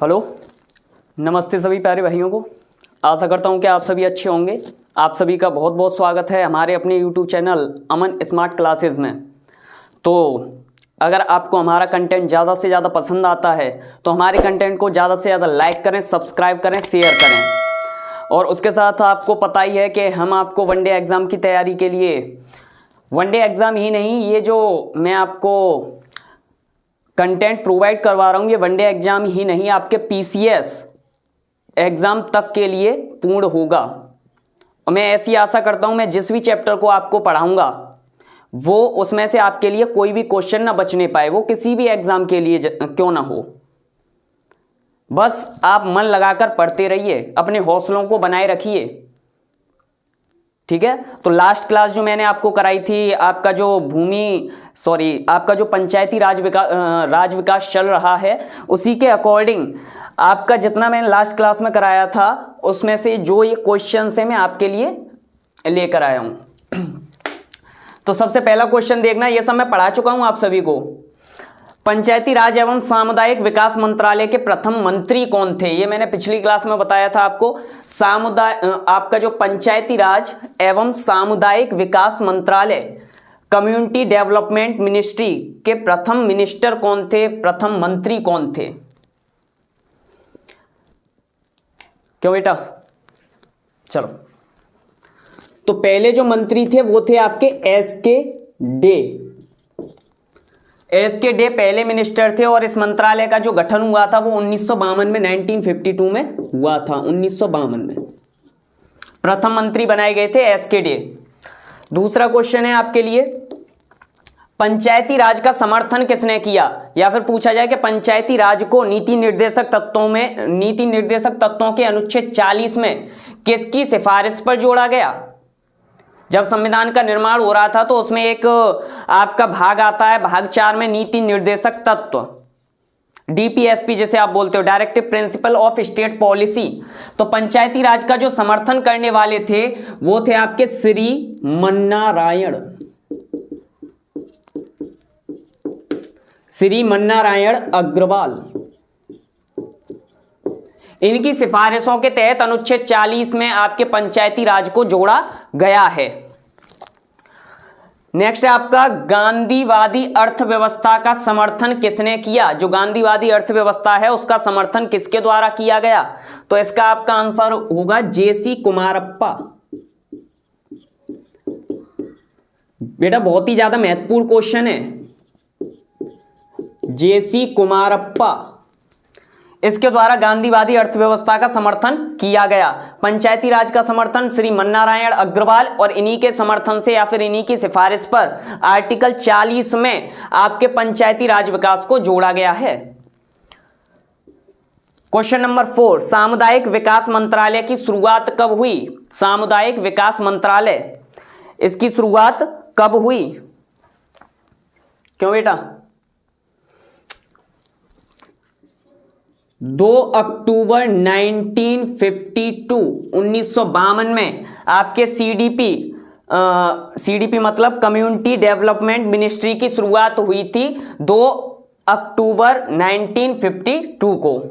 Hello, नमस्ते सभी प्यारे भाइयों को। आशा करता हूं कि आप सभी अच्छे होंगे। आप सभी का बहुत बहुत स्वागत है हमारे अपने YouTube चैनल अमन स्मार्ट क्लासेस में। तो अगर आपको हमारा कंटेंट ज़्यादा से ज़्यादा पसंद आता है तो हमारे कंटेंट को ज़्यादा से ज़्यादा लाइक करें, सब्सक्राइब करें, शेयर करें। और उसके साथ आपको पता ही है कि हम आपको वनडे एग्ज़ाम की तैयारी के लिए, वनडे एग्ज़ाम ही नहीं, ये जो मैं आपको कंटेंट प्रोवाइड करवा रहा हूँ ये वनडे एग्ज़ाम ही नहीं, आपके PCS एग्ज़ाम तक के लिए पूर्ण होगा। और मैं ऐसी आशा करता हूँ मैं जिस भी चैप्टर को आपको पढ़ाऊँगा वो उसमें से आपके लिए कोई भी क्वेश्चन ना बचने पाए, वो किसी भी एग्ज़ाम के लिए क्यों ना हो। बस आप मन लगाकर पढ़ते रहिए, अपने हौसलों को बनाए रखिए, ठीक है। तो लास्ट क्लास जो मैंने आपको कराई थी, आपका जो पंचायती राज विकास चल रहा है उसी के अकॉर्डिंग आपका जितना मैंने लास्ट क्लास में कराया था उसमें से जो ये क्वेश्चन है मैं आपके लिए लेकर आया हूं। तो सबसे पहला क्वेश्चन देखना, ये सब मैं पढ़ा चुका हूं आप सभी को। पंचायती राज एवं सामुदायिक विकास मंत्रालय के प्रथम मंत्री कौन थे? ये मैंने पिछली क्लास में बताया था आपको। आपका जो पंचायती राज एवं सामुदायिक विकास मंत्रालय, कम्युनिटी डेवलपमेंट मिनिस्ट्री के प्रथम मिनिस्टर कौन थे, प्रथम मंत्री कौन थे? क्यों बेटा? चलो, तो पहले जो मंत्री थे वो थे आपके एस के डे पहले मिनिस्टर थे। और इस मंत्रालय का जो गठन हुआ था वो 1952 में, 1952 में हुआ था। 1952 में प्रथम मंत्री बनाए गए थे एस के डे। दूसरा क्वेश्चन है आपके लिए, पंचायती राज का समर्थन किसने किया? या फिर पूछा जाए कि पंचायती राज को नीति निर्देशक तत्वों के अनुच्छेद 40 में किसकी सिफारिश पर जोड़ा गया? जब संविधान का निर्माण हो रहा था तो उसमें एक आपका भाग आता है, भाग 4 में नीति निर्देशक तत्व, DPSP जिसे आप बोलते हो, directive principle of state policy. तो पंचायती राज का जो समर्थन करने वाले थे वो थे आपके श्री मन्नारायण अग्रवाल। इनकी सिफारिशों के तहत अनुच्छेद 40 में आपके पंचायती राज को जोड़ा गया है। नेक्स्ट है आपका गांधीवादी अर्थव्यवस्था का समर्थन किसने किया? जो गांधीवादी अर्थव्यवस्था है उसका समर्थन किसके द्वारा किया गया? तो इसका आपका आंसर होगा JC कुमारप्पा। बेटा बहुत ही ज्यादा महत्वपूर्ण क्वेश्चन है, JC कुमारप्पा, इसके द्वारा गांधीवादी अर्थव्यवस्था का समर्थन किया गया। पंचायती राज का समर्थन श्री मन्नारायण अग्रवाल, और इन्हीं के समर्थन से या फिर इन्हीं की सिफारिश पर आर्टिकल 40 में आपके पंचायती राज विकास को जोड़ा गया है। क्वेश्चन नंबर 4, सामुदायिक विकास मंत्रालय की शुरुआत कब हुई? सामुदायिक विकास मंत्रालय, इसकी शुरुआत कब हुई? क्यों बेटा? 2 अक्टूबर 1952 में आपके CDP मतलब कम्युनिटी डेवलपमेंट मिनिस्ट्री की शुरुआत हुई थी 2 अक्टूबर 1952 को।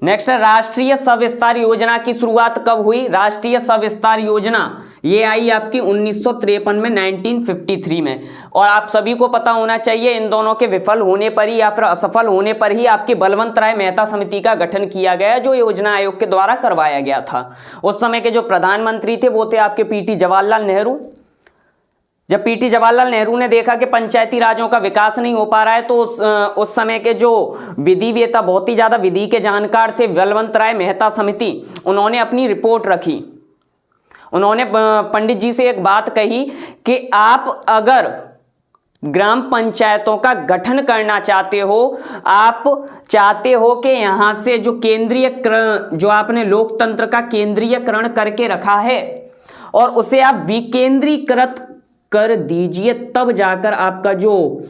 नेक्स्ट है, राष्ट्रीय सविस्तार योजना की शुरुआत कब हुई? राष्ट्रीय सविस्तार योजना ये आई आपकी 1953 में, 1953 में। और आप सभी को पता होना चाहिए इन दोनों के विफल होने पर ही या फिर असफल होने पर ही आपकी बलवंत राय मेहता समिति का गठन किया गया, जो योजना आयोग के द्वारा करवाया गया था। उस समय के जो प्रधानमंत्री थे वो थे आपके PT जवाहरलाल नेहरू। जब PT जवाहरलाल नेहरू ने देखा कि पंचायती राजों का विकास नहीं हो पा रहा है तो उस समय के जो विधिवेता, बहुत ही ज्यादा विधि के जानकार थे, बलवंत राय मेहता समिति, उन्होंने अपनी रिपोर्ट रखी। उन्होंने पंडित जी से एक बात कही कि आप अगर ग्राम पंचायतों का गठन करना चाहते हो, आप चाहते हो कि यहां से जो जो आपने लोकतंत्र का केंद्रीयकरण करके रखा है और उसे आप विकेंद्रीकृत कर दीजिए, तब जाकर आपका जो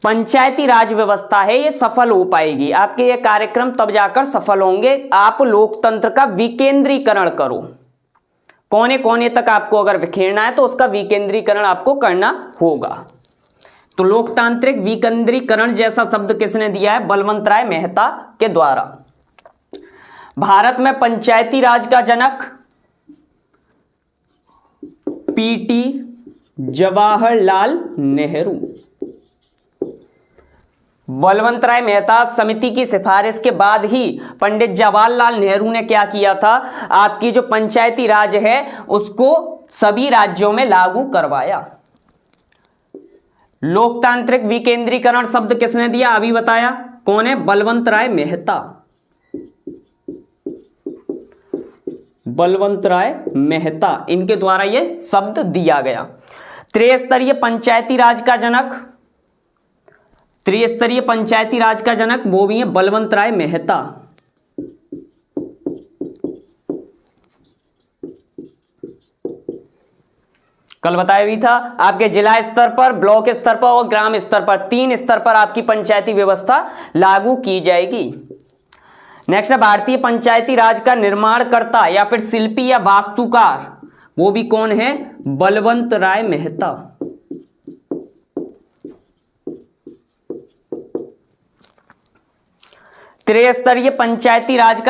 पंचायती राज व्यवस्था है ये सफल हो पाएगी। आपके ये कार्यक्रम तब जाकर सफल होंगे। आप लोकतंत्र का विकेंद्रीकरण करो, कोने कोने तक आपको अगर बिखेरना है तो उसका विकेंद्रीकरण आपको करना होगा। तो लोकतांत्रिक विकेंद्रीकरण जैसा शब्द किसने दिया है? बलवंत राय मेहता के द्वारा। भारत में पंचायती राज का जनक पीटी जवाहरलाल नेहरू। बलवंत राय मेहता समिति की सिफारिश के बाद ही पंडित जवाहरलाल नेहरू ने क्या किया था? आपकी जो पंचायती राज है उसको सभी राज्यों में लागू करवाया। लोकतांत्रिक विकेंद्रीकरण शब्द किसने दिया? अभी बताया। कौन है? बलवंत राय मेहता। बलवंत राय मेहता, इनके द्वारा यह शब्द दिया गया। त्रिस्तरीय पंचायती राज का जनक, त्रिस्तरीय पंचायती राज का जनक वो भी है बलवंत राय मेहता। कल बताया भी था, आपके जिला स्तर पर, ब्लॉक स्तर पर और ग्राम स्तर पर, 3 स्तर पर आपकी पंचायती व्यवस्था लागू की जाएगी। नेक्स्ट है भारतीय पंचायती राज का निर्माणकर्ता या फिर शिल्पी या वास्तुकार, वो भी कौन है? बलवंत राय मेहता। त्रिस्तरीय पंचायती राज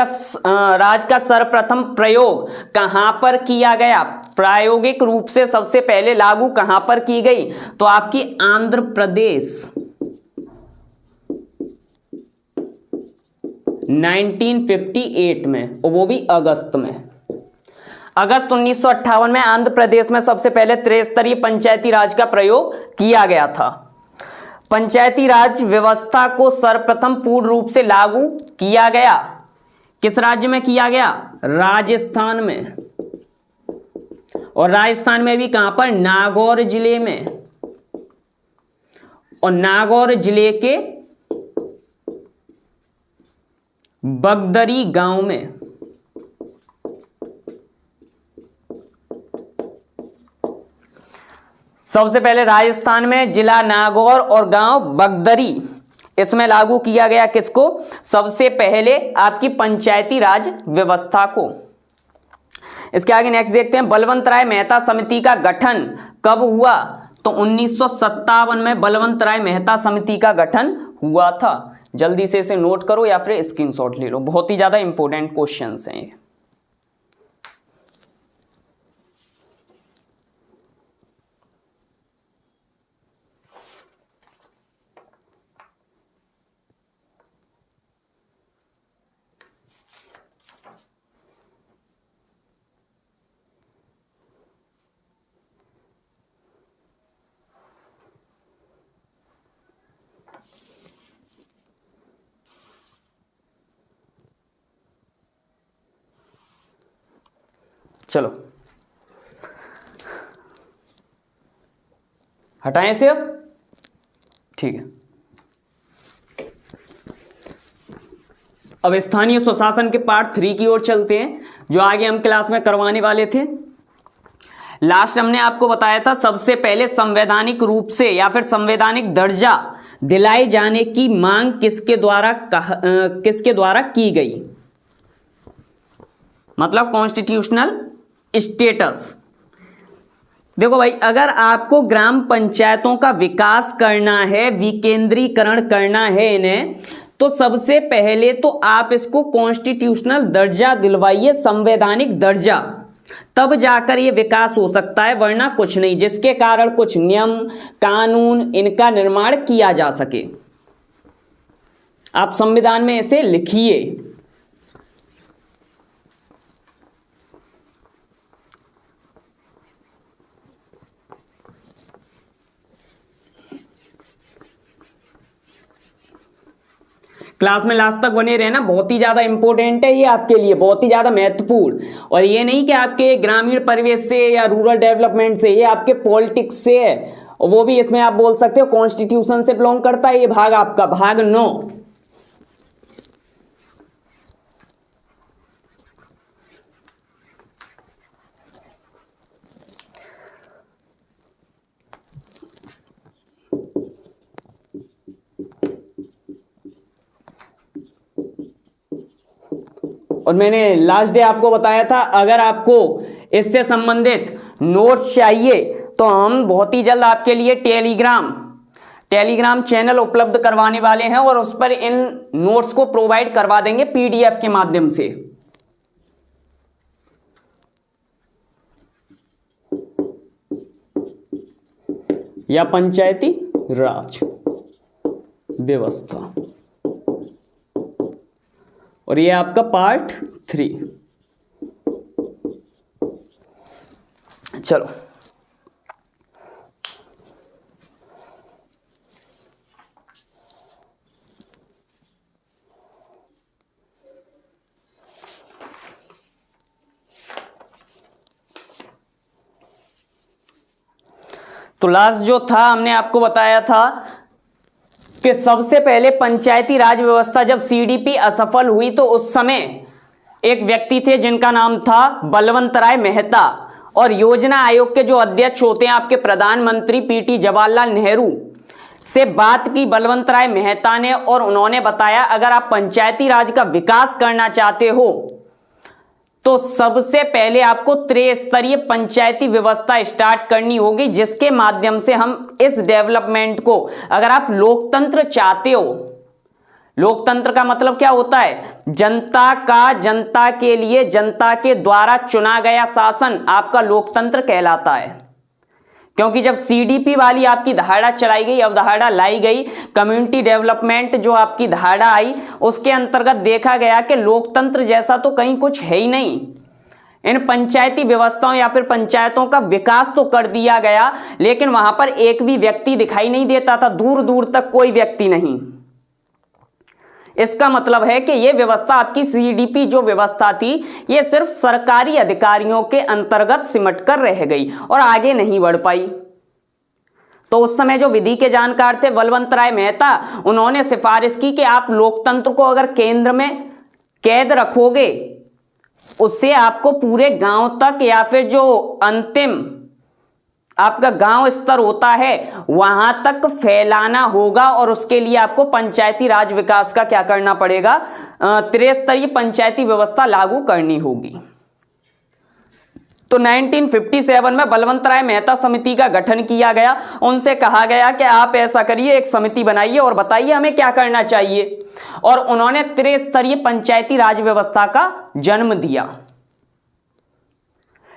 का सर्वप्रथम प्रयोग कहां पर किया गया? प्रायोगिक रूप से सबसे पहले लागू कहां पर की गई? तो आपकी आंध्र प्रदेश 1958 में, और वो भी अगस्त में। अगस्त 1958 में आंध्र प्रदेश में सबसे पहले त्रिस्तरीय पंचायती राज का प्रयोग किया गया था। पंचायती राज व्यवस्था को सर्वप्रथम पूर्ण रूप से लागू किया गया किस राज्य में किया गया? राजस्थान में। और राजस्थान में भी कहां पर? नागौर जिले में। और नागौर जिले के बगदरी गांव में। सबसे पहले राजस्थान में जिला नागौर और गांव बगदरी, इसमें लागू किया गया किसको? सबसे पहले आपकी पंचायती राज व्यवस्था को। इसके आगे नेक्स्ट देखते हैं, बलवंत राय मेहता समिति का गठन कब हुआ? तो 1957 में बलवंत राय मेहता समिति का गठन हुआ था। जल्दी से इसे नोट करो या फिर स्क्रीनशॉट ले लो, बहुत ही ज्यादा इंपॉर्टेंट क्वेश्चंस हैं। चलो हटाएं इसे अब, ठीक है। अब स्थानीय स्वशासन के पार्ट 3 की ओर चलते हैं, जो आगे हम क्लास में करवाने वाले थे। लास्ट हमने आपको बताया था सबसे पहले संवैधानिक रूप से या फिर संवैधानिक दर्जा दिलाए जाने की मांग किसके द्वारा की गई? मतलब कॉन्स्टिट्यूशनल स्टेटस। देखो भाई, अगर आपको ग्राम पंचायतों का विकास करना है, विकेंद्रीकरण करना है इन्हें, तो सबसे पहले तो आप इसको कॉन्स्टिट्यूशनल दर्जा दिलवाइए, संवैधानिक दर्जा, तब जाकर ये विकास हो सकता है, वरना कुछ नहीं, जिसके कारण कुछ नियम कानून इनका निर्माण किया जा सके। आप संविधान में इसे लिखिए। क्लास में लास्ट तक बने रहना, बहुत ही ज्यादा इंपॉर्टेंट है ये आपके लिए, बहुत ही ज्यादा महत्वपूर्ण। और ये नहीं कि आपके ग्रामीण परिवेश से या रूरल डेवलपमेंट से, ये आपके पॉलिटिक्स से है, और वो भी इसमें आप बोल सकते हो कॉन्स्टिट्यूशन से बिलोंग करता है। ये भाग आपका भाग 9। और मैंने लास्ट डे आपको बताया था, अगर आपको इससे संबंधित नोट्स चाहिए तो हम बहुत ही जल्द आपके लिए टेलीग्राम चैनल उपलब्ध करवाने वाले हैं और उस पर इन नोट्स को प्रोवाइड करवा देंगे पीडीएफ के माध्यम से। या पंचायती राज व्यवस्था, और ये आपका पार्ट 3। चलो तो लास्ट जो था हमने आपको बताया था कि सबसे पहले पंचायती राज व्यवस्था जब सीडीपी असफल हुई तो उस समय एक व्यक्ति थे जिनका नाम था बलवंत राय मेहता, और योजना आयोग के जो अध्यक्ष होते हैं आपके प्रधानमंत्री पीटी जवाहरलाल नेहरू से बात की बलवंत राय मेहता ने, और उन्होंने बताया अगर आप पंचायती राज का विकास करना चाहते हो तो सबसे पहले आपको त्रिस्तरीय पंचायती व्यवस्था स्टार्ट करनी होगी, जिसके माध्यम से हम इस डेवलपमेंट को, अगर आप लोकतंत्र चाहते हो, लोकतंत्र का मतलब क्या होता है, जनता का जनता के लिए जनता के द्वारा चुना गया शासन आपका लोकतंत्र कहलाता है। क्योंकि जब सीडीपी वाली आपकी धारणा चलाई गई, अवधारणा लाई गई, कम्युनिटी डेवलपमेंट जो आपकी धारणा आई, उसके अंतर्गत देखा गया कि लोकतंत्र जैसा तो कहीं कुछ है ही नहीं। इन पंचायती व्यवस्थाओं या फिर पंचायतों का विकास तो कर दिया गया, लेकिन वहां पर एक भी व्यक्ति दिखाई नहीं देता था, दूर दूर तक कोई व्यक्ति नहीं। इसका मतलब है कि यह व्यवस्था आपकी सीडीपी जो व्यवस्था थी, यह सिर्फ सरकारी अधिकारियों के अंतर्गत सिमट कर रह गई और आगे नहीं बढ़ पाई। तो उस समय जो विधि के जानकार थे बलवंत राय मेहता, उन्होंने सिफारिश की कि आप लोकतंत्र को अगर केंद्र में कैद रखोगे, उससे आपको पूरे गांव तक या फिर जो अंतिम आपका गांव स्तर होता है वहां तक फैलाना होगा, और उसके लिए आपको पंचायती राज विकास का क्या करना पड़ेगा, त्रिस्तरीय पंचायती व्यवस्था लागू करनी होगी। तो 1957 में बलवंत राय मेहता समिति का गठन किया गया। उनसे कहा गया कि आप ऐसा करिए, एक समिति बनाइए और बताइए हमें क्या करना चाहिए, और उन्होंने त्रिस्तरीय पंचायती राज व्यवस्था का जन्म दिया।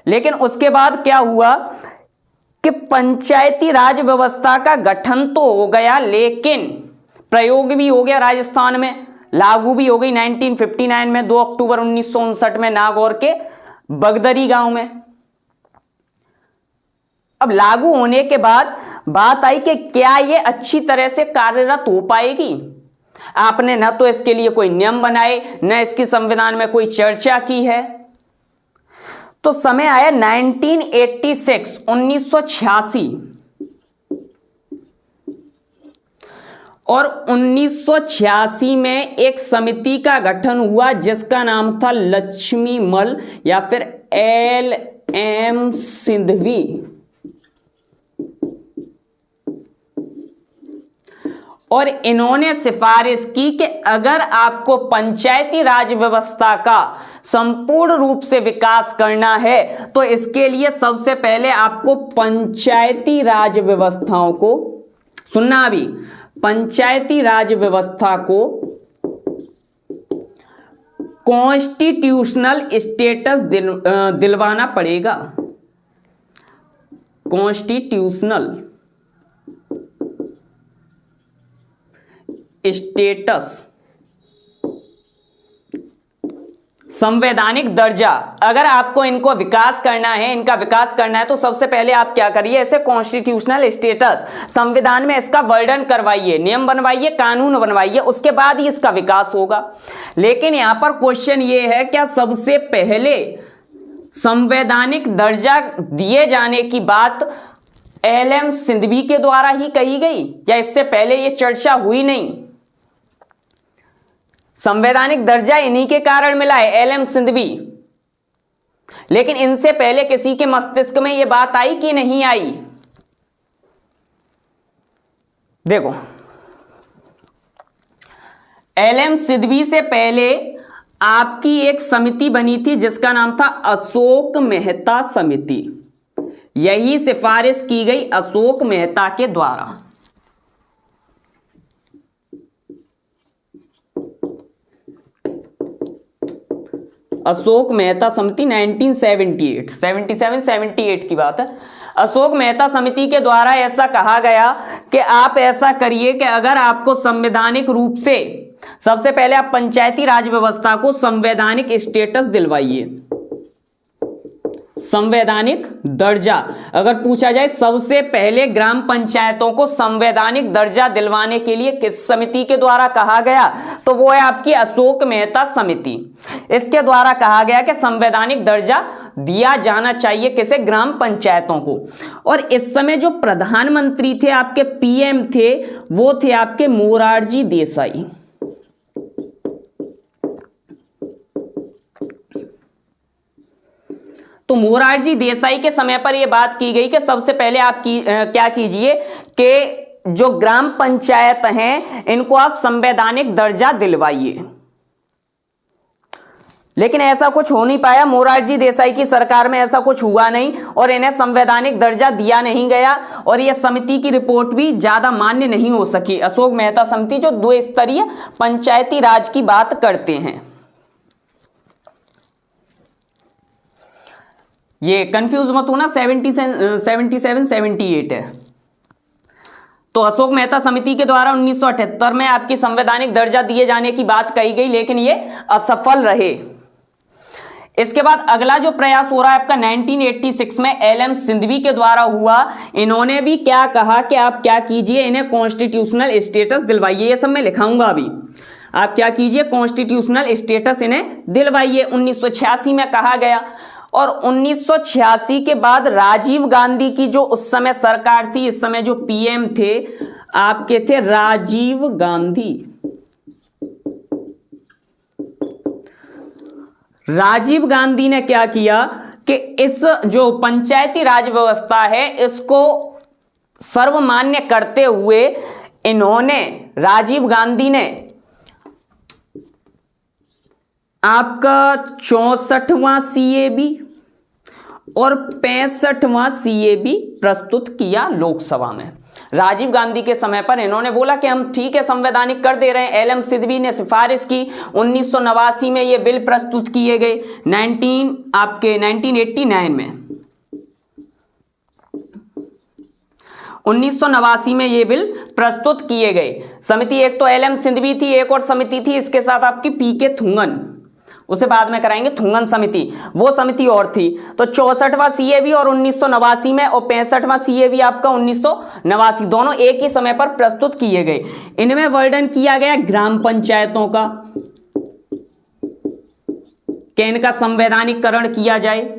लेकिन उसके बाद क्या हुआ कि पंचायती राज व्यवस्था का गठन तो हो गया, लेकिन प्रयोग भी हो गया, राजस्थान में लागू भी हो गई 1959 में, 2 अक्टूबर 1959 में नागौर के बगदरी गांव में। अब लागू होने के बाद बात आई कि क्या यह अच्छी तरह से कार्यरत हो पाएगी। आपने न तो इसके लिए कोई नियम बनाए, न इसकी संविधान में कोई चर्चा की है। तो समय आया 1986 1986, और 1986 में एक समिति का गठन हुआ जिसका नाम था लक्ष्मी मल या फिर LM सिंधवी। और इन्होंने सिफारिश की कि अगर आपको पंचायती राज व्यवस्था का संपूर्ण रूप से विकास करना है तो इसके लिए सबसे पहले आपको पंचायती राज व्यवस्थाओं को, सुनना अभी, पंचायती राज व्यवस्था को कॉन्स्टिट्यूशनल स्टेटस दिलवाना पड़ेगा। कॉन्स्टिट्यूशनल स्टेटस, संवैधानिक दर्जा। अगर आपको इनको विकास करना है, इनका विकास करना है, तो सबसे पहले आप क्या करिए, ऐसे कॉन्स्टिट्यूशनल स्टेटस संविधान में इसका वर्णन करवाइए, नियम बनवाइए, कानून बनवाइए, उसके बाद ही इसका विकास होगा। लेकिन यहां पर क्वेश्चन ये है, क्या सबसे पहले संवैधानिक दर्जा दिए जाने की बात LM सिंधवी के द्वारा ही कही गई, या इससे पहले ये चर्चा हुई नहीं? संवैधानिक दर्जा इन्हीं के कारण मिला है, LM सिंधवी। लेकिन इनसे पहले किसी के मस्तिष्क में यह बात आई कि नहीं आई? देखो, LM सिंधवी से पहले आपकी एक समिति बनी थी जिसका नाम था अशोक मेहता समिति। यही सिफारिश की गई अशोक मेहता के द्वारा। अशोक मेहता समिति 1978, 77 78 की बात है। अशोक मेहता समिति के द्वारा ऐसा कहा गया कि आप ऐसा करिए कि अगर आपको संवैधानिक रूप से, सबसे पहले आप पंचायती राज व्यवस्था को संवैधानिक स्टेटस दिलवाइए, संवैधानिक दर्जा। अगर पूछा जाए सबसे पहले ग्राम पंचायतों को संवैधानिक दर्जा दिलवाने के लिए किस समिति के द्वारा कहा गया, तो वो है आपकी अशोक मेहता समिति। इसके द्वारा कहा गया कि संवैधानिक दर्जा दिया जाना चाहिए किसे, ग्राम पंचायतों को। और इस समय जो प्रधानमंत्री थे आपके, पीएम थे, वो थे आपके मोरारजी देसाई। तो मोरारजी देसाई के समय पर यह बात की गई कि सबसे पहले आप क्या कीजिए कि जो ग्राम पंचायत हैं इनको आप संवैधानिक दर्जा दिलवाइए। लेकिन ऐसा कुछ हो नहीं पाया, मोरारजी देसाई की सरकार में ऐसा कुछ हुआ नहीं और इन्हें संवैधानिक दर्जा दिया नहीं गया और यह समिति की रिपोर्ट भी ज्यादा मान्य नहीं हो सकी। अशोक मेहता समिति जो 2 स्तरीय पंचायती राज की बात करते हैं। ये कंफ्यूज मत होना, 77 78 है। तो अशोक मेहता समिति के द्वारा 1978 में आपकी संवैधानिक दर्जा दिए जाने की बात कही गई, लेकिन ये असफल रहे। इसके बाद अगला जो प्रयास हो रहा है आपका 1986 में LM सिंघवी के द्वारा हुआ। इन्होंने भी क्या कहा कि आप क्या कीजिए, इन्हें कॉन्स्टिट्यूशनल स्टेटस दिलवाइए। ये सब मैं लिखाऊंगा अभी। आप क्या कीजिए, कॉन्स्टिट्यूशनल स्टेटस इन्हें दिलवाइए। 1986 में कहा गया और 1986 के बाद राजीव गांधी की जो उस समय सरकार थी, इस समय जो पीएम थे आपके थे राजीव गांधी। राजीव गांधी ने क्या किया कि इस जो पंचायती राज व्यवस्था है इसको सर्वमान्य करते हुए इन्होंने, राजीव गांधी ने आपका 64वां CAB और 65वां CAB प्रस्तुत किया लोकसभा में। राजीव गांधी के समय पर इन्होंने बोला कि हम ठीक है संवैधानिक कर दे रहे हैं। LM सिंघवी ने सिफारिश की। 1989 में ये बिल प्रस्तुत किए गए। 1989 में 1989 में ये बिल प्रस्तुत किए गए। समिति एक तो LM सिंघवी थी, एक और समिति थी इसके साथ आपकी PK थुंगन, उसे बाद में कराएंगे, थुंगन समिति, वो समिति और थी। तो 64वां CAB और 1989 में और 65वां CAB आपका 1989, दोनों एक ही समय पर प्रस्तुत किए गए। इनमें वर्णन किया गया ग्राम पंचायतों का कि इनका संवैधानिकरण किया जाए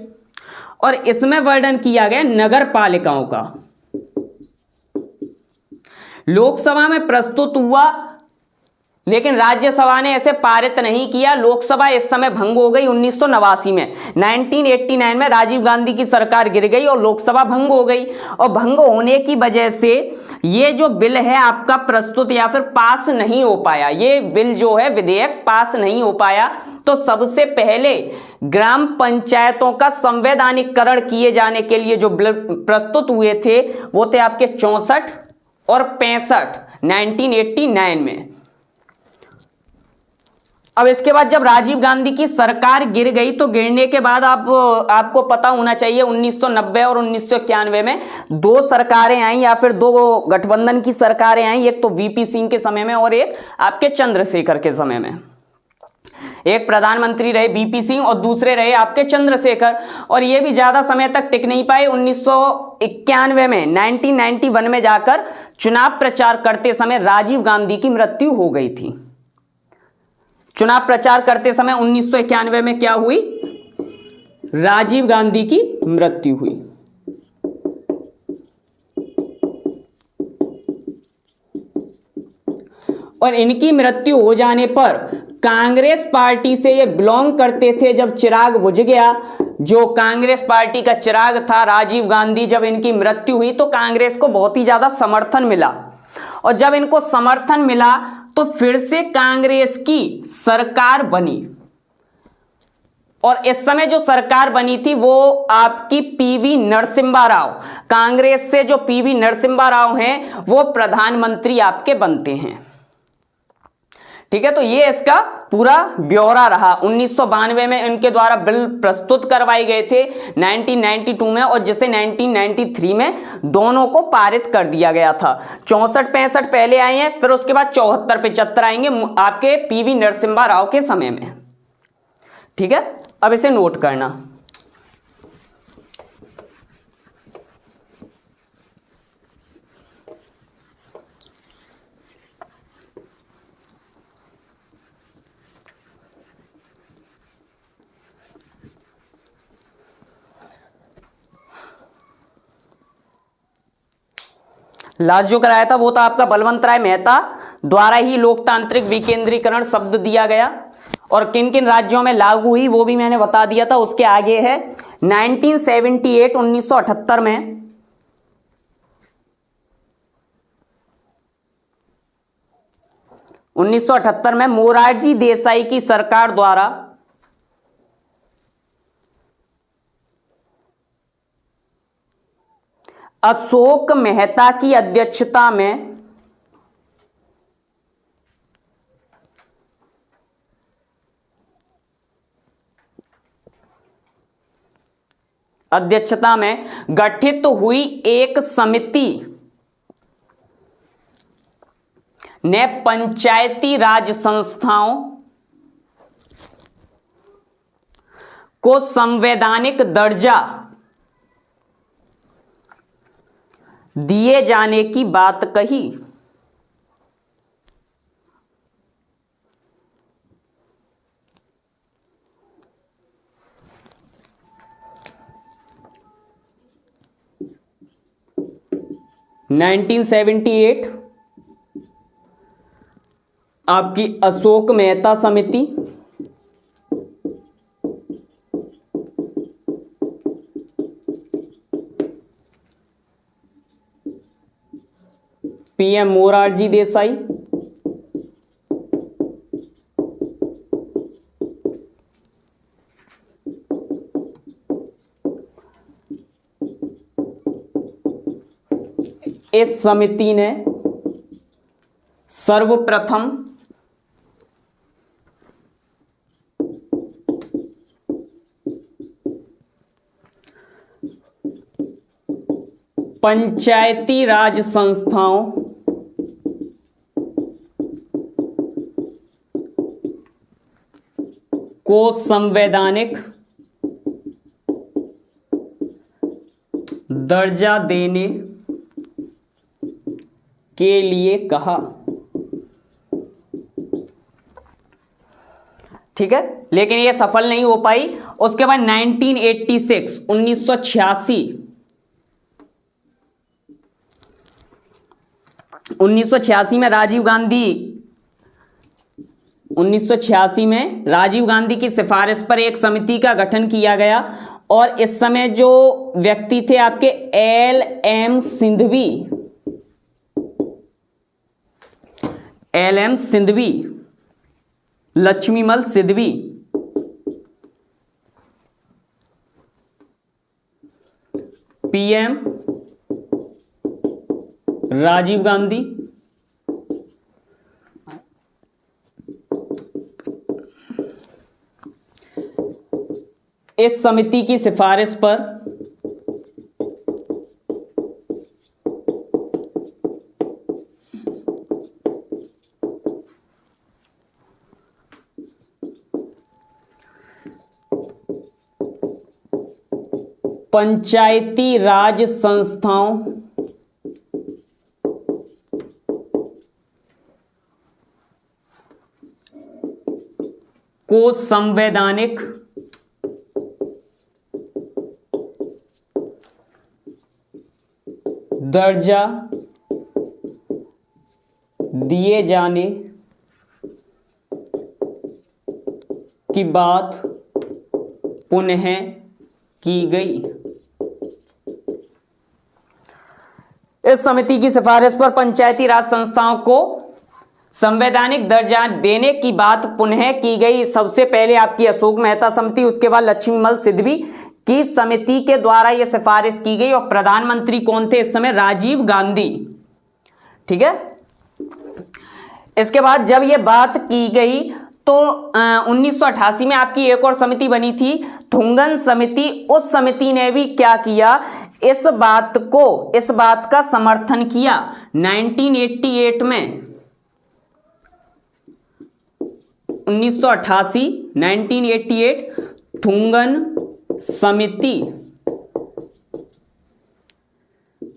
और इसमें वर्णन किया गया नगर पालिकाओं का। लोकसभा में प्रस्तुत हुआ लेकिन राज्यसभा ने ऐसे पारित नहीं किया। लोकसभा इस समय भंग हो गई 1989 में। 1989 में राजीव गांधी की सरकार गिर गई और लोकसभा भंग हो गई और भंग होने की वजह से ये जो बिल है आपका प्रस्तुत या फिर पास नहीं हो पाया। ये बिल जो है विधेयक पास नहीं हो पाया। तो सबसे पहले ग्राम पंचायतों का संवैधानिकरण किए जाने के लिए जो बिल प्रस्तुत हुए थे वो थे आपके 64 और 65 1989 में। अब इसके बाद जब राजीव गांधी की सरकार गिर गई तो गिरने के बाद आपको पता होना चाहिए 1990 और 1991 में 2 सरकारें आई या फिर 2 गठबंधन की सरकारें आई। एक तो VP सिंह के समय में और एक आपके चंद्रशेखर के समय में। एक प्रधानमंत्री रहे VP सिंह और दूसरे रहे आपके चंद्रशेखर और ये भी ज्यादा समय तक टिक नहीं पाए। 1991 में 1991 में जाकर चुनाव प्रचार करते समय राजीव गांधी की मृत्यु हो गई थी। चुनाव प्रचार करते समय 1991 में क्या हुई, राजीव गांधी की मृत्यु हुई। और इनकी मृत्यु हो जाने पर कांग्रेस पार्टी से ये बिलोंग करते थे। जब चिराग बुझ गया, जो कांग्रेस पार्टी का चिराग था राजीव गांधी, जब इनकी मृत्यु हुई तो कांग्रेस को बहुत ही ज्यादा समर्थन मिला और जब इनको समर्थन मिला तो फिर से कांग्रेस की सरकार बनी और इस समय जो सरकार बनी थी वो आपकी PV नरसिम्हा राव, कांग्रेस से जो PV नरसिम्हा राव हैं वो प्रधानमंत्री आपके बनते हैं। ठीक है, तो ये इसका पूरा ब्यौरा रहा। 1992 में इनके द्वारा बिल प्रस्तुत करवाए गए थे, 1992 में, और जिसे 1993 में दोनों को पारित कर दिया गया था। 64-65 पहले आए हैं, फिर उसके बाद 74-75 आएंगे आपके पीवी नरसिम्हा राव के समय में। ठीक है, अब इसे नोट करना। लास्ट जो कराया था वो था आपका बलवंत राय मेहता द्वारा ही लोकतांत्रिक विकेंद्रीकरण शब्द दिया गया, और किन किन राज्यों में लागू हुई वो भी मैंने बता दिया था। उसके आगे है 1978 1978 में 1978 में मोरारजी देसाई की सरकार द्वारा अशोक मेहता की अध्यक्षता में गठित हुई एक समिति ने पंचायती राज संस्थाओं को संवैधानिक दर्जा दिए जाने की बात कही। नाइनटीन 1978 आपकी अशोक मेहता समिति, पीएम मोरारजी देसाई, इस समिति ने सर्वप्रथम पंचायती राज संस्थाओं को संवैधानिक दर्जा देने के लिए कहा। ठीक है, लेकिन यह सफल नहीं हो पाई। उसके बाद 1986 1986 में राजीव गांधी की सिफारिश पर एक समिति का गठन किया गया, और इस समय जो व्यक्ति थे आपके L M Singhvi, Laxmimall Singhvi, PM Rajiv Gandhi, इस समिति की सिफारिश पर पंचायती राज संस्थाओं को संवैधानिक दर्जा दिए जाने की बात पुनः की गई। इस समिति की सिफारिश पर पंचायती राज संस्थाओं को संवैधानिक दर्जा देने की बात पुनः की गई। सबसे पहले आपकी अशोक मेहता समिति, उसके बाद लक्ष्मीमल सिंधवी की समिति के द्वारा यह सिफारिश की गई, और प्रधानमंत्री कौन थे इस समय? राजीव गांधी। ठीक है, इसके बाद जब ये बात की गई तो 1988 में आपकी एक और समिति बनी थी, थुंगन समिति। उस समिति ने भी क्या किया, इस बात का समर्थन किया। 1988 में 1988 थुंगन समिति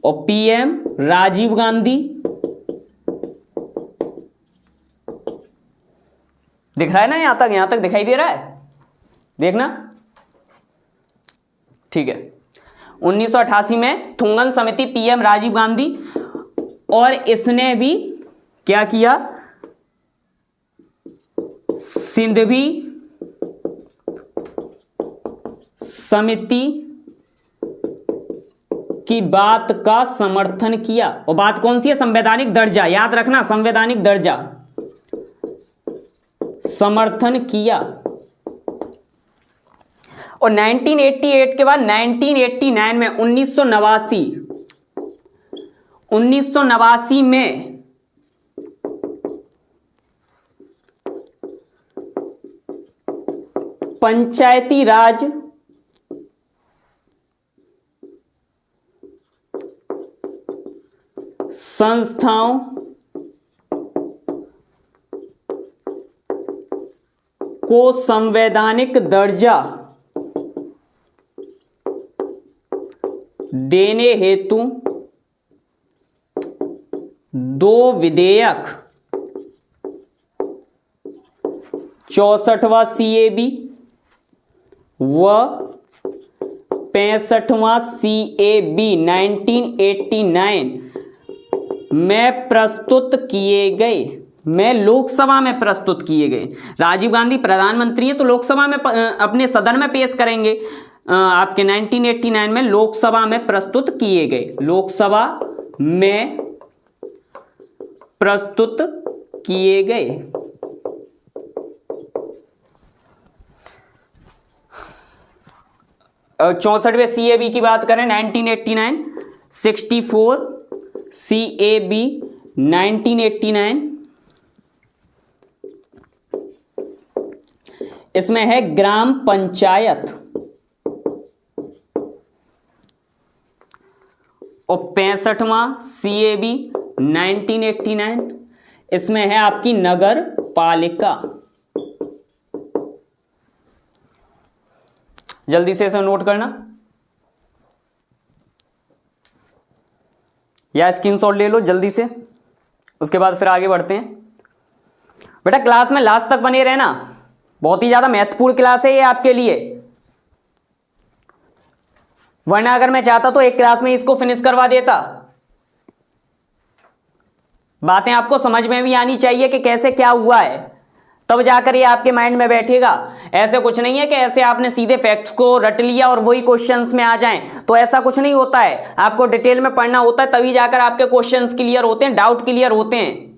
और पीएम राजीव गांधी, दिख रहा है ना, यहां तक दिखाई दे रहा है, देखना, ठीक है। 1988 में थुंगन समिति, पीएम राजीव गांधी, और इसने भी क्या किया, सिंधवी समिति की बात का समर्थन किया। और बात कौन सी है, संवैधानिक दर्जा, याद रखना, संवैधानिक दर्जा समर्थन किया। और 1988 के बाद 1989 में 1989 में पंचायती राज संस्थाओं को संवैधानिक दर्जा देने हेतु 2 विधेयक, 64वां CAB व 65वां CAB 1989 में प्रस्तुत किए गए, में लोकसभा में प्रस्तुत किए गए। राजीव गांधी प्रधानमंत्री हैं तो लोकसभा में अपने सदन में पेश करेंगे। आपके 1989 में लोकसभा में प्रस्तुत किए गए, लोकसभा में प्रस्तुत किए गए। 64वें CAB की बात करें 1989, 64 CAB 1989, इसमें है ग्राम पंचायत। और 65वां CAB 1989, इसमें है आपकी नगर पालिका। जल्दी से इसे नोट करना या स्क्रीनशॉट ले लो जल्दी से, उसके बाद फिर आगे बढ़ते हैं। बेटा क्लास में लास्ट तक बने रहना, बहुत ही ज्यादा महत्वपूर्ण क्लास है ये आपके लिए, वरना अगर मैं चाहता तो एक क्लास में इसको फिनिश करवा देता। बातें आपको समझ में भी आनी चाहिए कि कैसे क्या हुआ है, तब जाकर ये आपके माइंड में बैठेगा। ऐसे कुछ नहीं है कि ऐसे आपने सीधे फैक्ट्स को रट लिया और वही क्वेश्चंस में आ जाएं, तो ऐसा कुछ नहीं होता है। आपको डिटेल में पढ़ना होता है, तभी जाकर आपके क्वेश्चंस क्लियर होते हैं, डाउट क्लियर होते हैं।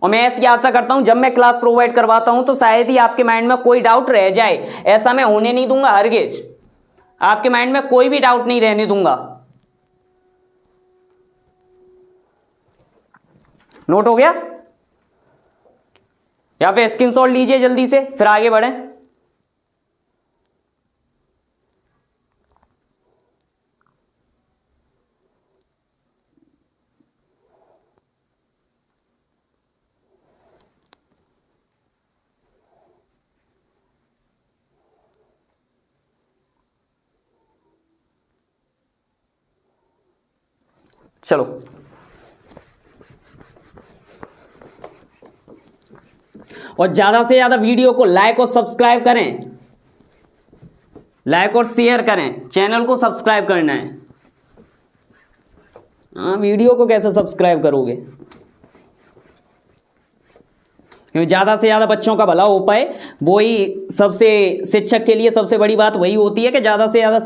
और मैं ऐसी आशा करता हूं जब मैं क्लास प्रोवाइड करवाता हूं तो शायद ही आपके माइंड में कोई डाउट रह जाए, ऐसा मैं होने नहीं दूंगा। हरगिज आपके माइंड में कोई भी डाउट नहीं रहने दूंगा। नोट हो गया? या फिर स्क्रीनशॉट लीजिए जल्दी से, फिर आगे बढ़ें। चलो और ज्यादा से ज्यादा वीडियो को लाइक और सब्सक्राइब करें, लाइक और शेयर करें, चैनल को सब्सक्राइब करना है। हाँ, वीडियो को कैसे सब्सक्राइब करोगे, क्योंकि ज्यादा से ज्यादा बच्चों का भला हो पाए, वही सबसे शिक्षक के लिए सबसे बड़ी बात वही होती है कि ज्यादा से ज्यादा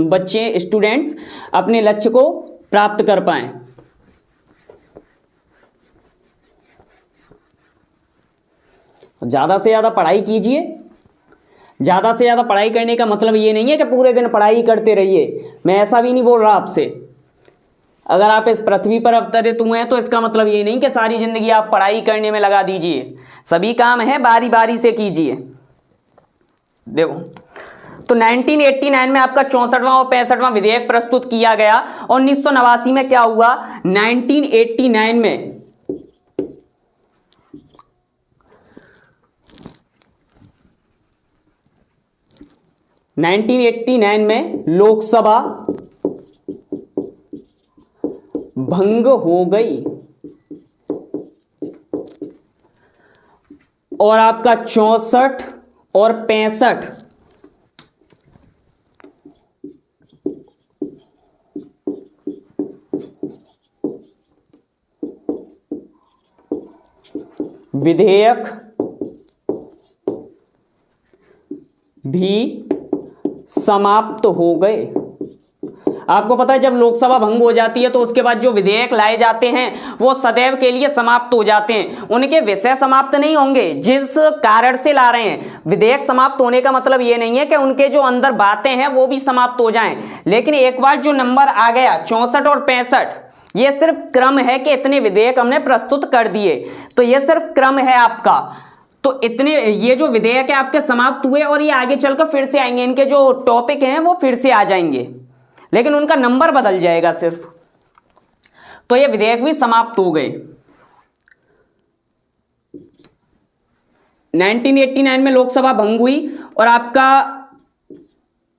बच्चे स्टूडेंट्स अपने लक्ष्य को प्राप्त कर पाएं। ज्यादा से ज्यादा पढ़ाई कीजिए। ज्यादा से ज्यादा पढ़ाई करने का मतलब ये नहीं है कि पूरे दिन पढ़ाई करते रहिए, मैं ऐसा भी नहीं बोल रहा आपसे। अगर आप इस पृथ्वी पर अवतरित हुए हैं तो इसका मतलब ये नहीं कि सारी जिंदगी आप पढ़ाई करने में लगा दीजिए, सभी काम है बारी बारी से कीजिए। देखो तो 1989 में आपका 64वां और 65वां विधेयक प्रस्तुत किया गया। 1989 में क्या हुआ, 1989 में लोकसभा भंग हो गई और आपका 64 और 65 विधेयक भी समाप्त हो गए। आपको पता है जब लोकसभा भंग हो जाती है तो उसके बाद जो विधेयक लाए जाते हैं वो सदैव के लिए समाप्त हो जाते हैं, उनके विषय समाप्त नहीं होंगे जिस कारण से ला रहे हैं। विधेयक समाप्त होने का मतलब ये नहीं है कि उनके जो अंदर बातें हैं वो भी समाप्त हो जाएं, लेकिन एक बार जो नंबर आ गया 64 और 65, ये सिर्फ क्रम है कि इतने विधेयक हमने प्रस्तुत कर दिए, तो ये सिर्फ क्रम है आपका। तो इतने ये जो विधेयक है आपके समाप्त हुए और ये आगे चलकर फिर से आएंगे, इनके जो टॉपिक हैं वो फिर से आ जाएंगे, लेकिन उनका नंबर बदल जाएगा सिर्फ। तो ये विधेयक भी समाप्त हो गए। 1989 में लोकसभा भंग हुई और आपका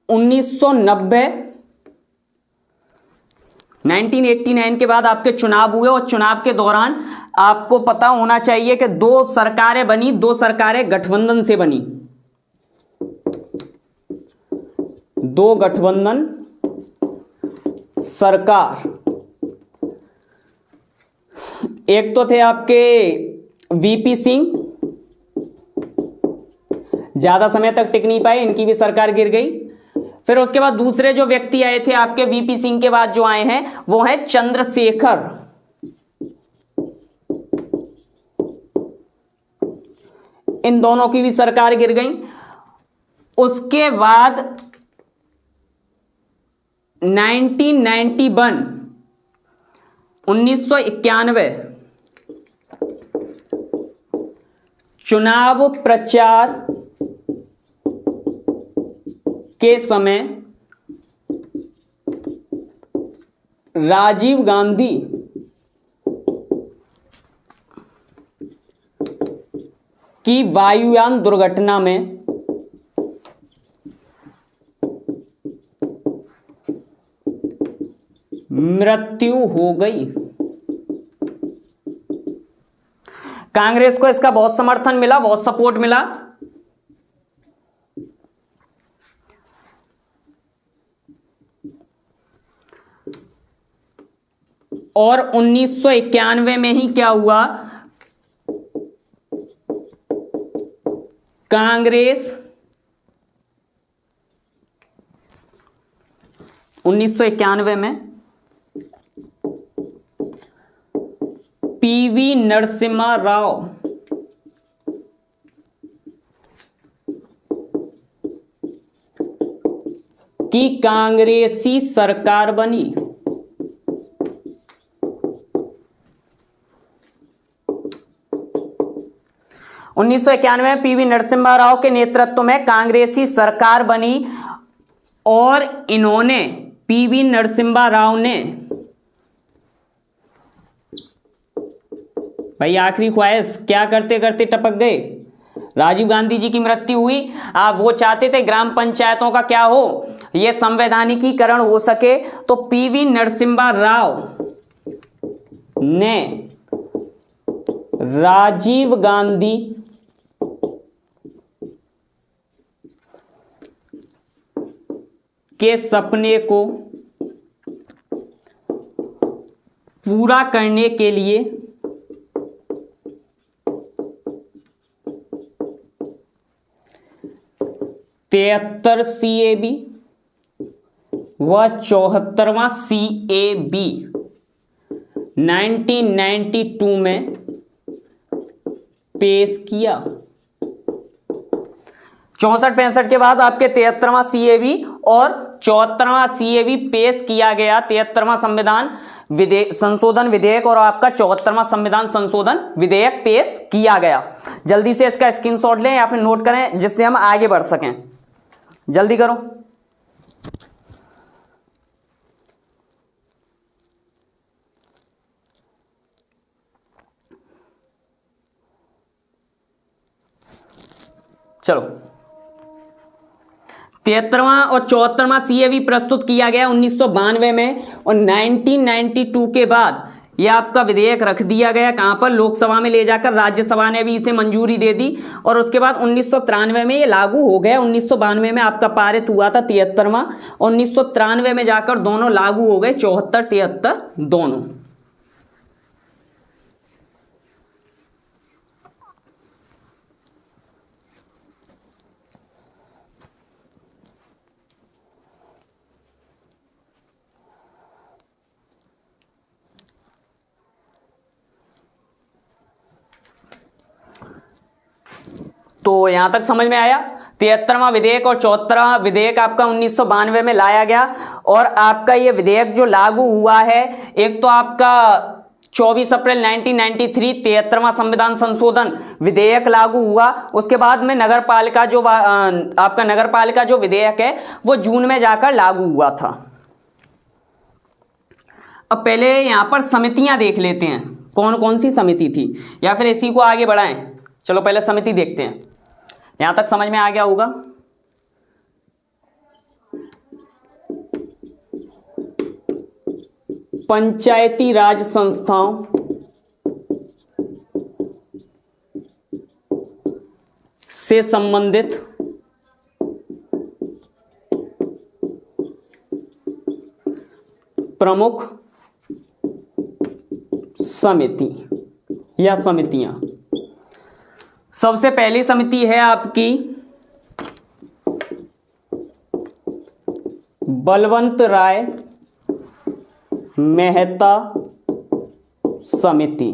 1989 के बाद आपके चुनाव हुए और चुनाव के दौरान आपको पता होना चाहिए कि 2 सरकारें बनी, 2 सरकारें गठबंधन से बनी, 2 गठबंधन सरकार। एक तो थे आपके वीपी सिंह, ज्यादा समय तक टिक नहीं पाए, इनकी भी सरकार गिर गई। फिर उसके बाद दूसरे जो व्यक्ति आए थे आपके वीपी सिंह के बाद जो आए हैं वो है चंद्रशेखर। इन दोनों की भी सरकार गिर गई। उसके बाद 1991 चुनाव प्रचार के समय राजीव गांधी की वायुयान दुर्घटना में मृत्यु हो गई। कांग्रेस को इसका बहुत समर्थन मिला, बहुत सपोर्ट मिला। और 1991 में ही क्या हुआ, कांग्रेस 1991 में पीवी नरसिम्हा राव की कांग्रेसी सरकार बनी। उन्नीस सौ 1991 में पीवी नरसिम्हा राव के नेतृत्व में कांग्रेसी सरकार बनी और इन्होंने पीवी नरसिम्हा राव ने, भाई आखिरी ख्वाहिश, क्या करते करते टपक गए। राजीव गांधी जी की मृत्यु हुई। आप वो चाहते थे ग्राम पंचायतों का क्या हो, ये संवैधानिकीकरण हो सके, तो पीवी नरसिम्हा राव ने राजीव गांधी के सपने को पूरा करने के लिए 73 CAB व 74वां CAB 1992 में पेश किया। 64-65 के बाद आपके 73वां CAB और 74वां CAB पेश किया गया। 73वां संविधान संशोधन विधेयक और आपका 74वां संविधान संशोधन विधेयक पेश किया गया। जल्दी से इसका स्क्रीनशॉट लें या फिर नोट करें जिससे हम आगे बढ़ सकें। जल्दी करो। चलो, 73वां और 74वां सीएवी प्रस्तुत किया गया 1992 में और 1992 के बाद यह आपका विधेयक रख दिया गया कहां पर, लोकसभा में ले जाकर राज्यसभा ने भी इसे मंजूरी दे दी और उसके बाद 1993 में ये लागू हो गया। 1992 में आपका पारित हुआ था 73वां और 1993 में जाकर दोनों लागू हो गए, 74 73 दोनों। तो यहां तक समझ में आया। 73वां विधेयक और 74वां विधेयक आपका 1992 में लाया गया और आपका ये विधेयक जो लागू हुआ है, एक तो आपका 24 अप्रैल 1993 73वां संविधान संशोधन विधेयक लागू हुआ। उसके बाद में नगरपालिका जो आपका नगरपालिका जो विधेयक है वो जून में जाकर लागू हुआ था। अब पहले यहां पर समितियां देख लेते हैं, कौन कौन सी समिति थी, या फिर इसी को आगे बढ़ाएं। चलो पहले समिति देखते हैं, यहां तक समझ में आ गया होगा। पंचायती राज संस्थाओं से संबंधित प्रमुख समिति या समितियां। सबसे पहली समिति है आपकी बलवंत राय मेहता समिति।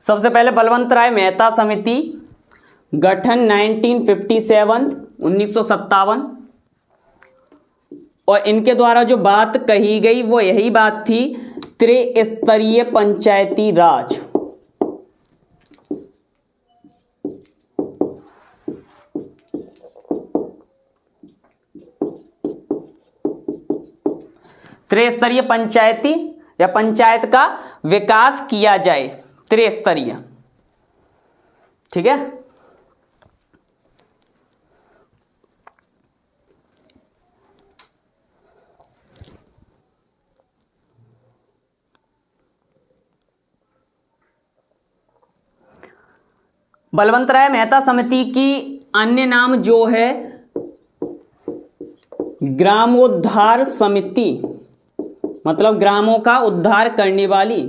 सबसे पहले बलवंत राय मेहता समिति, गठन 1957 1957 और इनके द्वारा जो बात कही गई वो यही बात थी, त्रिस्तरीय पंचायती राज। त्रिस्तरीय पंचायती या पंचायत का विकास किया जाए, त्रिस्तरीय। ठीक है। बलवंत राय मेहता समिति की अन्य नाम जो है ग्रामोद्धार समिति, मतलब ग्रामों का उद्धार करने वाली,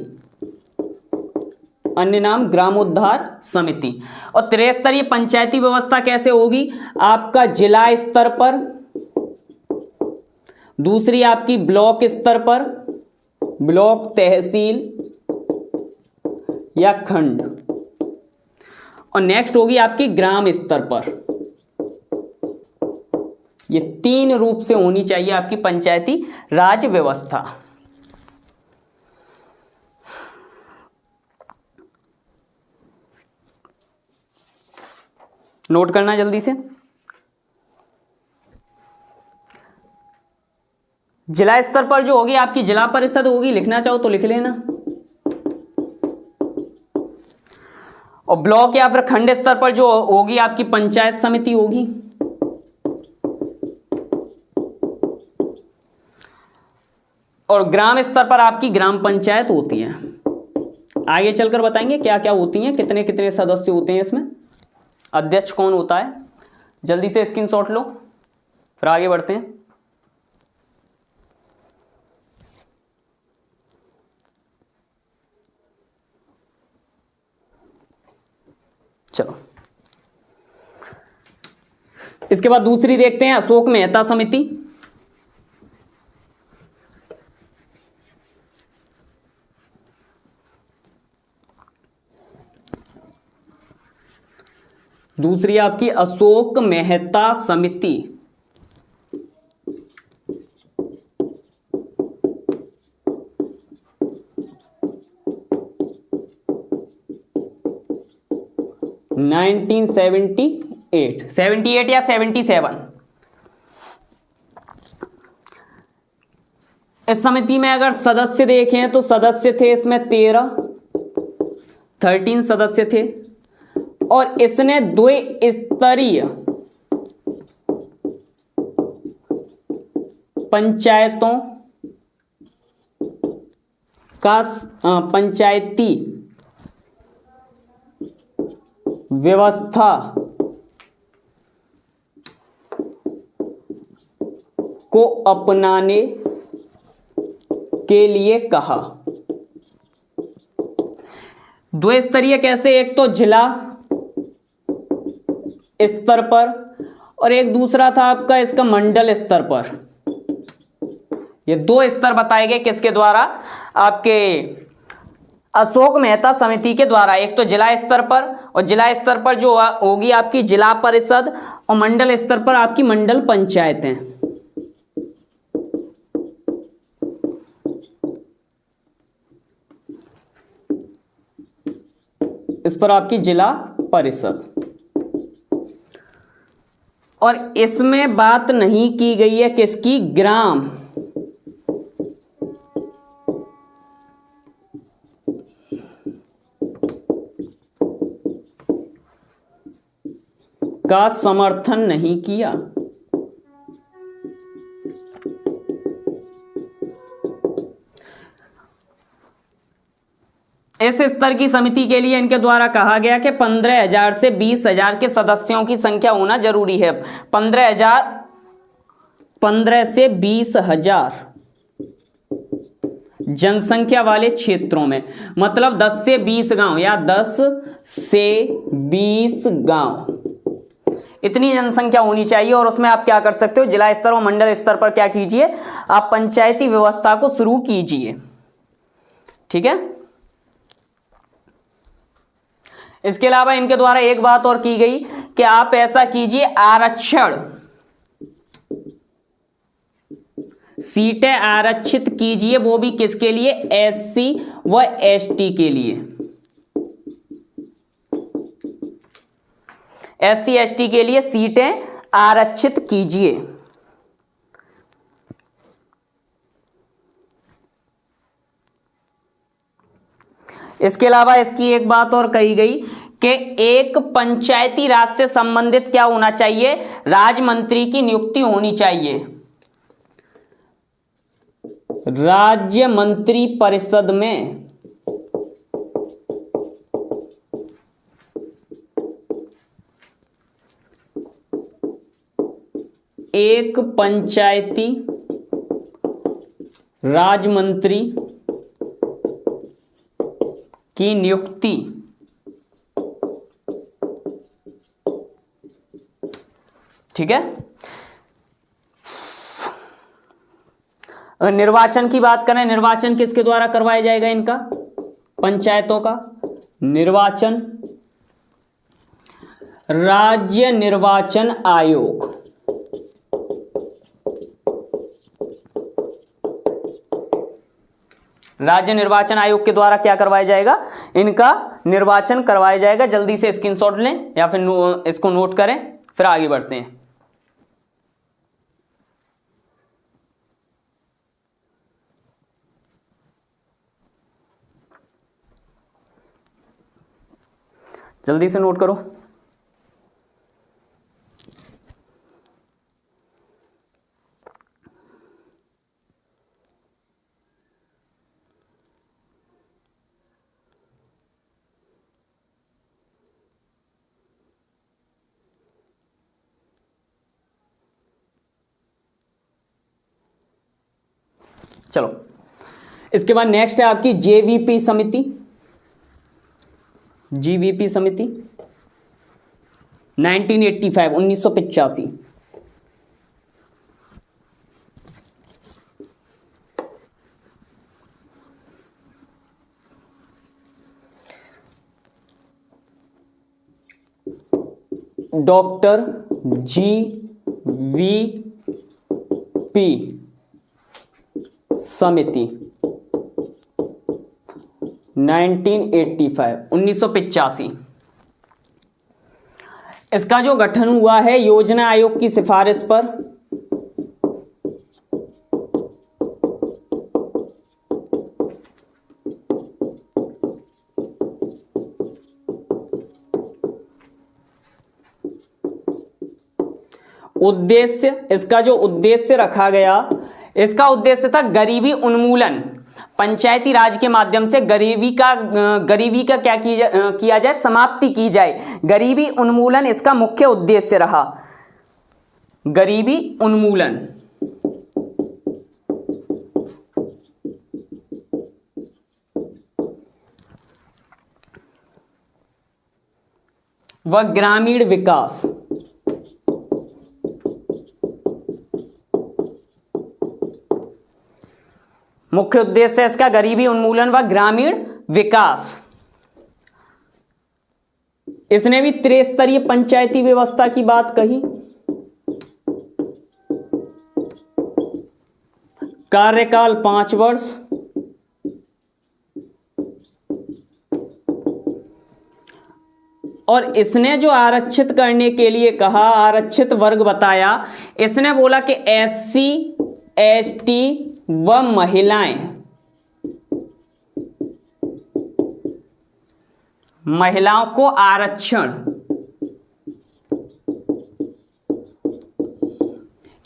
अन्य नाम ग्रामोद्धार समिति। और त्रिस्तरीय पंचायती व्यवस्था कैसे होगी, आपका जिला स्तर पर, दूसरी आपकी ब्लॉक स्तर पर, ब्लॉक तहसील या खंड, और नेक्स्ट होगी आपकी ग्राम स्तर पर। ये तीन रूप से होनी चाहिए आपकी पंचायती राज व्यवस्था। नोट करना जल्दी से। जिला स्तर पर जो होगी आपकी जिला परिषद होगी, लिखना चाहो तो लिख लेना, और ब्लॉक या फिर खंड स्तर पर जो होगी आपकी पंचायत समिति होगी, और ग्राम स्तर पर आपकी ग्राम पंचायत होती है। आगे चलकर बताएंगे क्या क्या होती हैं, कितने कितने सदस्य होते हैं इसमें, अध्यक्ष कौन होता है। जल्दी से स्क्रीनशॉट लो फिर आगे बढ़ते हैं। चलो, इसके बाद दूसरी देखते हैं, अशोक मेहता समिति। दूसरी आपकी अशोक मेहता समिति। 1978, 78 या 77। इस समिति में अगर सदस्य देखें तो सदस्य थे इसमें 13 सदस्य थे, और इसने द्विस्तरीय पंचायतों का पंचायती व्यवस्था को अपनाने के लिए कहा। द्विस्तरीय कैसे? एक तो जिला स्तर पर और एक दूसरा था आपका इसका मंडल स्तर पर। ये दो स्तर बताए गए किसके द्वारा? आपके अशोक मेहता समिति के द्वारा। एक तो जिला स्तर पर, और जिला स्तर पर जो होगी आपकी जिला परिषद, और मंडल स्तर पर आपकी मंडल पंचायतें। इस पर आपकी जिला परिषद। और इसमें बात नहीं की गई है किसकी? ग्राम का समर्थन नहीं किया। इस स्तर की समिति के लिए इनके द्वारा कहा गया कि 15,000 से 20,000 के सदस्यों की संख्या होना जरूरी है। 15 से 20,000 जनसंख्या वाले क्षेत्रों में, मतलब 10 से 20 गांव या 10 से 20 गांव, इतनी जनसंख्या होनी चाहिए। और उसमें आप क्या कर सकते हो? जिला स्तर और मंडल स्तर पर क्या कीजिए? आप पंचायती व्यवस्था को शुरू कीजिए। ठीक है। इसके अलावा इनके द्वारा एक बात और की गई कि आप ऐसा कीजिए, आरक्षण सीटें आरक्षित कीजिए, वो भी किसके लिए? एससी व एसटी के लिए। एससी एसटी के लिए सीटें आरक्षित कीजिए। इसके अलावा इसकी एक बात और कही गई कि एक पंचायती राज से संबंधित क्या होना चाहिए? राज्य मंत्री की नियुक्ति होनी चाहिए। राज्य मंत्री परिषद में एक पंचायती राज मंत्री की नियुक्ति ठीक है। निर्वाचन की बात करें, निर्वाचन किसके द्वारा करवाया जाएगा? इनका पंचायतों का निर्वाचन राज्य निर्वाचन आयोग। राज्य निर्वाचन आयोग के द्वारा क्या करवाया जाएगा? इनका निर्वाचन करवाया जाएगा। जल्दी से स्क्रीनशॉट लें या फिर इसको नोट करें, फिर आगे बढ़ते हैं। जल्दी से नोट करो। चलो, इसके बाद नेक्स्ट है आपकी जेवीपी समिति। जीवीपी समिति 1985 डॉक्टर जीवीपी समिति 1985। इसका जो गठन हुआ है योजना आयोग की सिफारिश पर। उद्देश्य, इसका जो उद्देश्य रखा गया, इसका उद्देश्य था गरीबी उन्मूलन। पंचायती राज के माध्यम से गरीबी का क्या किया जाए, समाप्ति की जाए। गरीबी उन्मूलन इसका मुख्य उद्देश्य रहा, गरीबी उन्मूलन। व ग्रामीण विकास। मुख्य उद्देश्य है इसका गरीबी उन्मूलन व ग्रामीण विकास। इसने भी त्रिस्तरीय पंचायती व्यवस्था की बात कही। कार्यकाल 5 वर्ष। और इसने जो आरक्षित करने के लिए कहा, आरक्षित वर्ग बताया, इसने बोला कि SC ST व महिलाओं को आरक्षण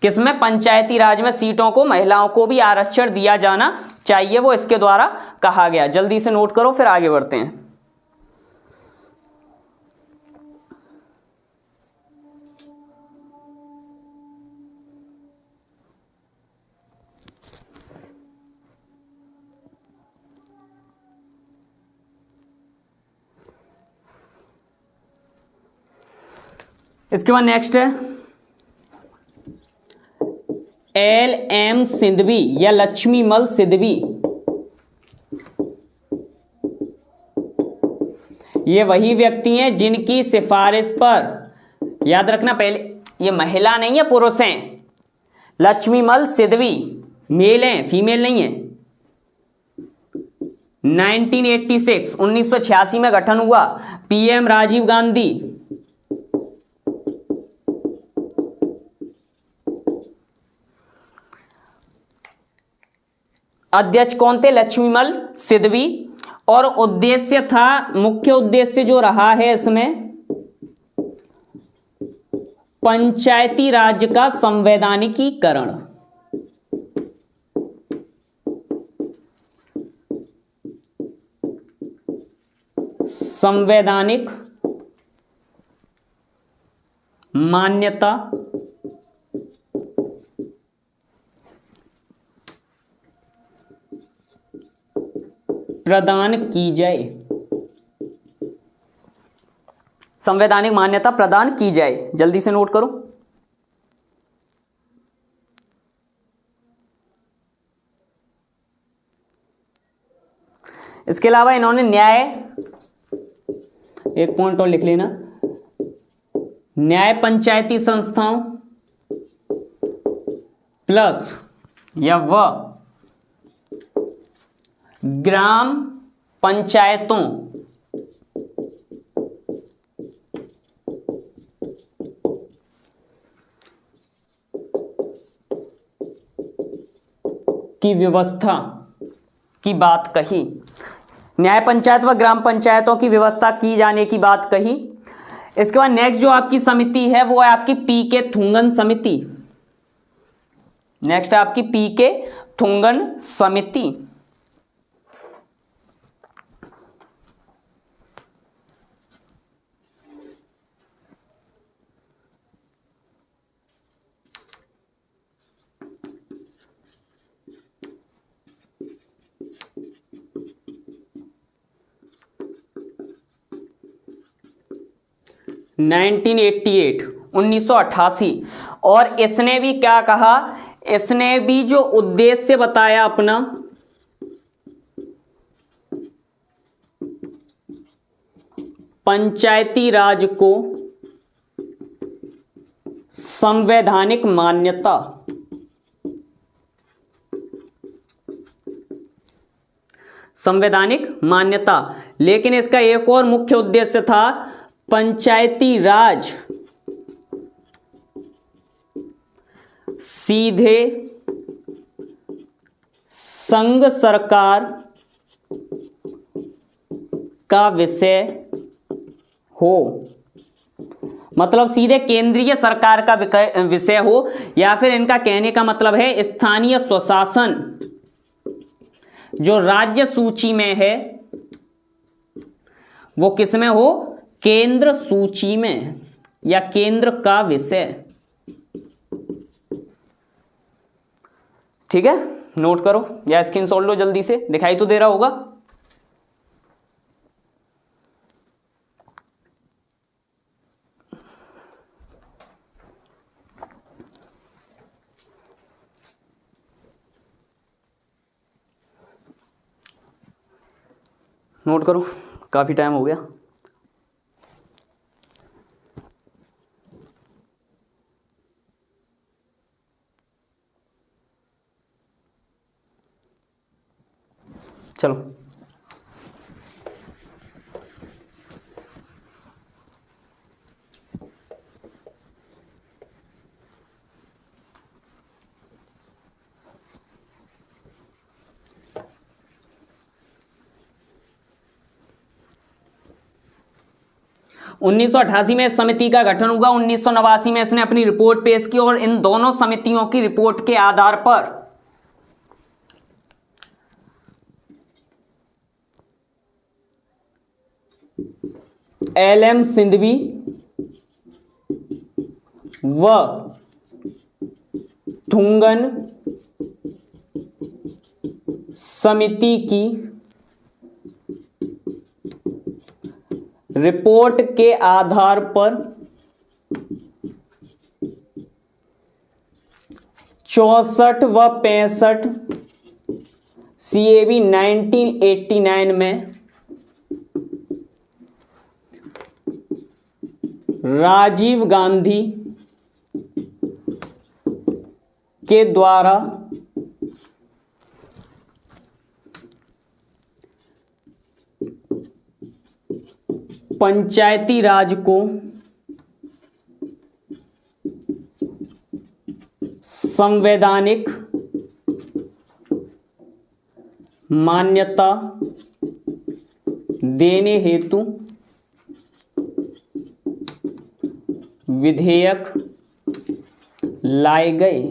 किसमें, पंचायती राज में सीटों को महिलाओं को भी आरक्षण दिया जाना चाहिए, वो इसके द्वारा कहा गया। जल्दी से नोट करो फिर आगे बढ़ते हैं। इसके बाद नेक्स्ट है LM सिंधवी या लक्ष्मीमल सिंधवी। ये वही व्यक्ति हैं जिनकी सिफारिश पर, याद रखना पहले ये महिला नहीं है, पुरुष हैं। लक्ष्मीमल सिंधवी मेल हैं, फीमेल नहीं है। 1986 में गठन हुआ। PM राजीव गांधी। अध्यक्ष कौन थे, लक्ष्मीमल सिंधवी। और उद्देश्य था, मुख्य उद्देश्य जो रहा है इसमें, पंचायती राज का संवैधानिकीकरण। संवैधानिक मान्यता प्रदान की जाए, संवैधानिक मान्यता प्रदान की जाए। जल्दी से नोट करो। इसके अलावा इन्होंने न्याय, एक पॉइंट और लिख लेना, न्याय पंचायती संस्थाओं प्लस या व ग्राम पंचायतों की व्यवस्था की बात कही। न्याय पंचायत व ग्राम पंचायतों की व्यवस्था की जाने की बात कही। इसके बाद नेक्स्ट जो आपकी समिति है वो है आपकी पीके थुंगन समिति। नेक्स्ट है आपकी पीके थुंगन समिति। नाइनटीन 1988। और इसने भी क्या कहा, इसने भी जो उद्देश्य बताया अपना, पंचायती राज को संवैधानिक मान्यता, संवैधानिक मान्यता। लेकिन इसका एक और मुख्य उद्देश्य था, पंचायती राज सीधे संघ सरकार का विषय हो, मतलब सीधे केंद्रीय सरकार का विषय हो, या फिर इनका कहने का मतलब है स्थानीय स्वशासन जो राज्य सूची में है वो किस में हो, केंद्र सूची में या केंद्र का विषय। ठीक है, नोट करो या स्क्रीनशॉट लो जल्दी से, दिखाई तो दे रहा होगा। नोट करो, काफी टाइम हो गया। चलो, उन्नीस सौ 88 में इस समिति का गठन हुआ। 1989 में इसने अपनी रिपोर्ट पेश की और इन दोनों समितियों की रिपोर्ट के आधार पर एल.एम. सिंघवी व थुंगन समिति की रिपोर्ट के आधार पर 64 व 65 CAB 1989 में राजीव गांधी के द्वारा पंचायती राज को संवैधानिक मान्यता देने हेतु विधेयक लाए गए।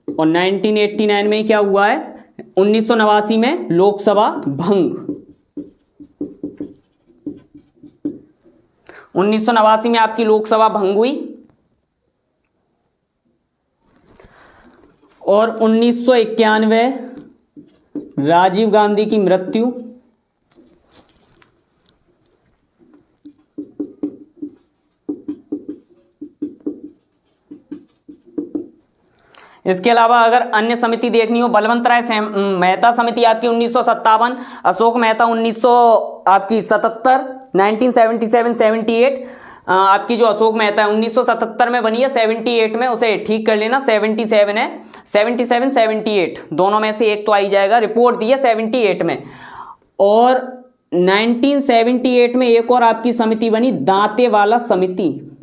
और 1989 में क्या हुआ है, 1989 में लोकसभा भंग। 1989 में आपकी लोकसभा भंग हुई और 1991 राजीव गांधी की मृत्यु। इसके अलावा अगर अन्य समिति देखनी हो, बलवंत राय मेहता समिति आपकी 1957, अशोक मेहता 1977 आपकी जो अशोक मेहता है 1977 में बनी है, 78 में उसे ठीक कर लेना, 77 है, 77 78 दोनों में से एक तो आ ही जाएगा। रिपोर्ट दी है 78 में। और 1978 में एक और आपकी समिति बनी, दांतेवाला समिति।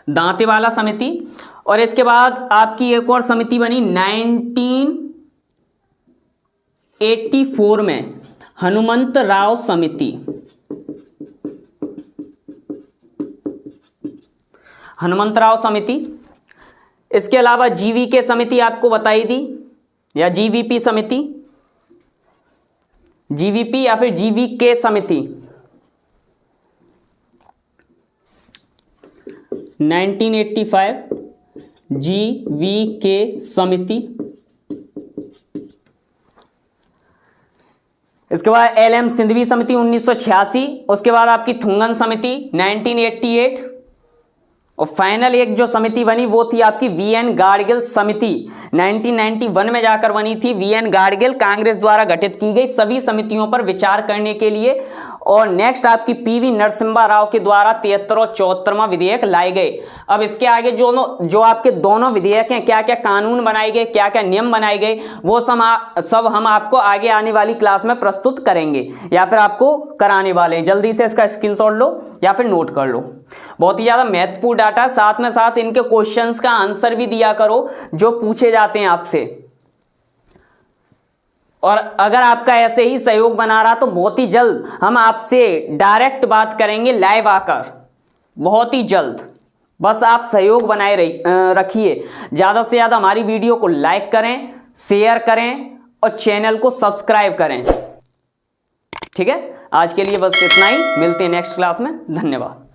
दांतेवाला समिति। और इसके बाद आपकी एक और समिति बनी 1984 में, हनुमंत राव समिति। हनुमंत राव समिति। इसके अलावा जीवीके समिति आपको बताई थी, या जीवीपी समिति, जीवीपी या फिर जीवीके समिति। 1985 जीवीके समिति। इसके बाद एल.एम. सिंघवी समिति 1986। उसके बाद आपकी थुंगन समिति 1988। और फाइनल एक जो समिति बनी वो थी आपकी वी.एन. गाडगिल समिति, 1991 में जाकर बनी थी। वी.एन. गाडगिल कांग्रेस द्वारा गठित की गई सभी समितियों पर विचार करने के लिए और नेक्स्ट आपकी पीवी नरसिम्हा राव के द्वारा 73 और 74वां विधेयक लाए गए। अब इसके आगे जो आपके दोनों विधेयक हैं, क्या क्या कानून बनाए गए, क्या क्या नियम बनाए गए, वो सब हम आपको आगे आने वाली क्लास में प्रस्तुत करेंगे या फिर आपको कराने वाले हैं। जल्दी से इसका स्क्रीनशॉट लो या फिर नोट कर लो। बहुत ही ज्यादा महत्वपूर्ण डाटा, साथ में साथ इनके क्वेश्चंस का आंसर भी दिया करो जो पूछे जाते हैं आपसे। और अगर आपका ऐसे ही सहयोग बना रहा तो बहुत ही जल्द हम आपसे डायरेक्ट बात करेंगे लाइव आकर, बहुत ही जल्द। बस आप सहयोग बनाए रखिए। ज़्यादा से ज़्यादा हमारी वीडियो को लाइक करें, शेयर करें और चैनल को सब्सक्राइब करें। ठीक है, आज के लिए बस इतना ही। मिलते हैं नेक्स्ट क्लास में। धन्यवाद।